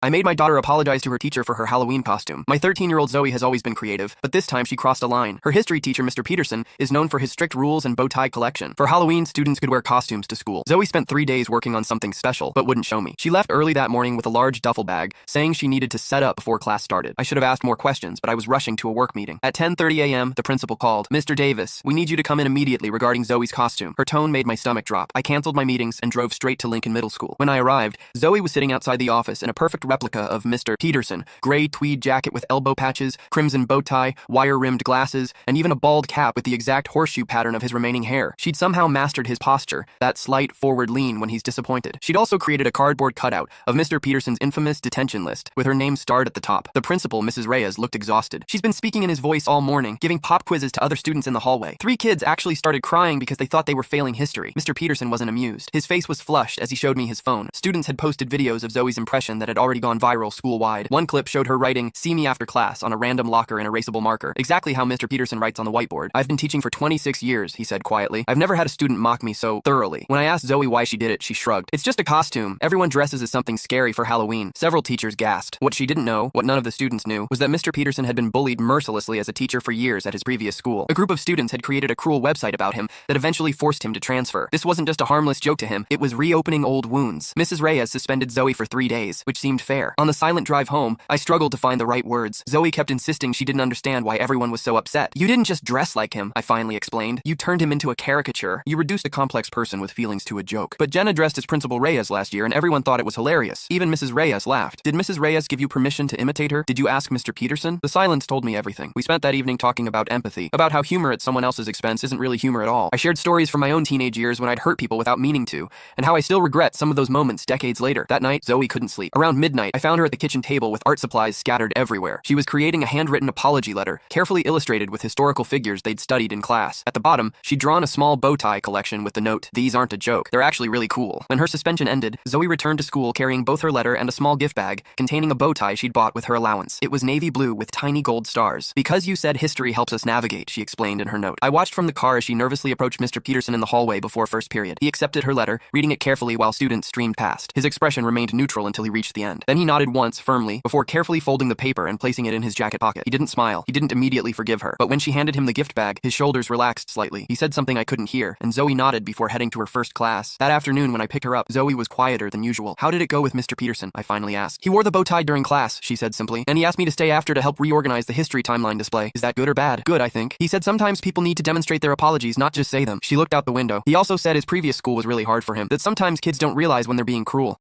I made my daughter apologize to her teacher for her Halloween costume. My 13-year-old Zoe has always been creative, but this time she crossed a line. Her history teacher, Mr. Peterson, is known for his strict rules and bow tie collection. For Halloween, students could wear costumes to school. Zoe spent 3 days working on something special, but wouldn't show me. She left early that morning with a large duffel bag, saying she needed to set up before class started. I should have asked more questions, but I was rushing to a work meeting. At 10:30 a.m., the principal called. "Mr. Davis, we need you to come in immediately regarding Zoe's costume." Her tone made my stomach drop. I canceled my meetings and drove straight to Lincoln Middle School. When I arrived, Zoe was sitting outside the office in a perfect replica of Mr. Peterson, gray tweed jacket with elbow patches, crimson bow tie, wire-rimmed glasses, and even a bald cap with the exact horseshoe pattern of his remaining hair. She'd somehow mastered his posture, that slight forward lean when he's disappointed. She'd also created a cardboard cutout of Mr. Peterson's infamous detention list, with her name starred at the top. The principal, Mrs. Reyes, looked exhausted. She's been speaking in his voice all morning, giving pop quizzes to other students in the hallway. 3 kids actually started crying because they thought they were failing history. Mr. Peterson wasn't amused. His face was flushed as he showed me his phone. Students had posted videos of Zoe's impression that had already gone viral school-wide. One clip showed her writing, "See me after class," on a random locker in erasable marker, exactly how Mr. Peterson writes on the whiteboard. "I've been teaching for 26 years, he said quietly. "I've never had a student mock me so thoroughly." When I asked Zoe why she did it, she shrugged. "It's just a costume. Everyone dresses as something scary for Halloween." Several teachers gasped. What she didn't know, what none of the students knew, was that Mr. Peterson had been bullied mercilessly as a teacher for years at his previous school. A group of students had created a cruel website about him that eventually forced him to transfer. This wasn't just a harmless joke to him, it was reopening old wounds. Mrs. Reyes suspended Zoe for 3 days, which seemed fair. On the silent drive home, I struggled to find the right words. Zoe kept insisting she didn't understand why everyone was so upset. "You didn't just dress like him," I finally explained. "You turned him into a caricature. You reduced a complex person with feelings to a joke." But Jenna dressed as Principal Reyes last year and everyone thought it was hilarious. Even Mrs. Reyes laughed. "Did Mrs. Reyes give you permission to imitate her? Did you ask Mr. Peterson?" The silence told me everything. We spent that evening talking about empathy, about how humor at someone else's expense isn't really humor at all. I shared stories from my own teenage years when I'd hurt people without meaning to, and how I still regret some of those moments decades later. That night, Zoe couldn't sleep. Around midnight, I found her at the kitchen table with art supplies scattered everywhere. She was creating a handwritten apology letter, carefully illustrated with historical figures they'd studied in class. At the bottom, she'd drawn a small bow tie collection with the note, "These aren't a joke. They're actually really cool." When her suspension ended, Zoe returned to school carrying both her letter and a small gift bag containing a bow tie she'd bought with her allowance. It was navy blue with tiny gold stars. "Because you said history helps us navigate," she explained in her note. I watched from the car as she nervously approached Mr. Peterson in the hallway before first period. He accepted her letter, reading it carefully while students streamed past. His expression remained neutral until he reached the end. Then he nodded once, firmly, before carefully folding the paper and placing it in his jacket pocket. He didn't smile. He didn't immediately forgive her. But when she handed him the gift bag, his shoulders relaxed slightly. He said something I couldn't hear, and Zoe nodded before heading to her first class. That afternoon, when I picked her up, Zoe was quieter than usual. "How did it go with Mr. Peterson?" I finally asked. "He wore the bow tie during class," she said simply, "and he asked me to stay after to help reorganize the history timeline display. Is that good or bad?" "Good, I think. He said sometimes people need to demonstrate their apologies, not just say them." She looked out the window. "He also said his previous school was really hard for him, that sometimes kids don't realize when they're being cruel."